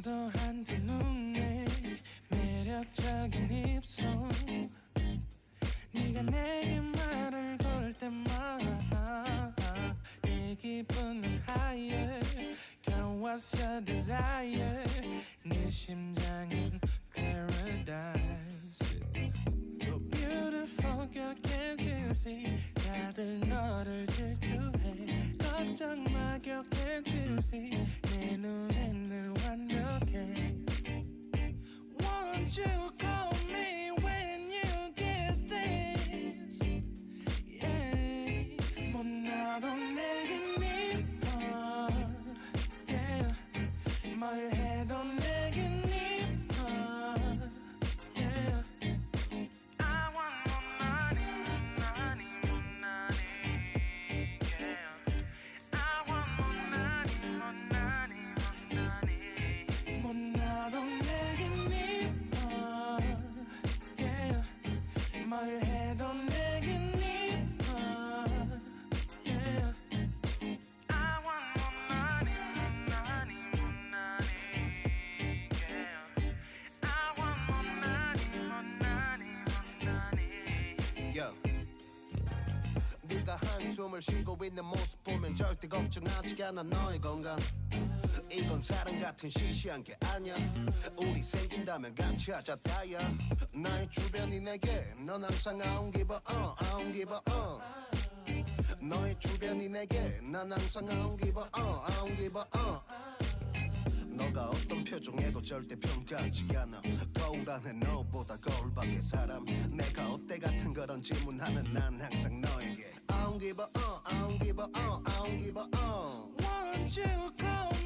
너도 한두 눈에 매력적인 입술 네가 내게 말을 걸 때마다 내 기분은 higher Girl what's your desire 네 심장은 paradise You're beautiful girl can't you see 다들 너를 질투해 걱정 마 girl can't you see 내 눈엔 늘 완벽해 Won't you call me when you get this Yeah 뭐 나도 내겐 이뻐 Yeah 뭘 해도 내겐 이뻐 Yeah I want more money, money, more money Yeah I want more money, more money, more money 뭐 나도 내겐 이뻐 Yeah 뭘 해도 내겐 이뻐 Yeah I want more money, more money, more money Yeah I want more money, more money, more money Yo. 네가 한숨을 쉬고 있는 모습 보면 절대 걱정하지 않아 너의 건강 이건 사랑 같은 시시한 게 아니야 우리 생긴다면 같이 하자 다야 나의 주변이 내게 넌 항상 I don't give a I don't give a 너의 주변이 내게 난 항상 I don't give a I don't give a 너가 어떤 표정에도 절대 평가하지 않아 거울 안에 너보다 거울 밖의 사람 내가 어때 같은 그런 질문하면 난 항상 너에게 I don't give a I don't give a I don't give a Won't you call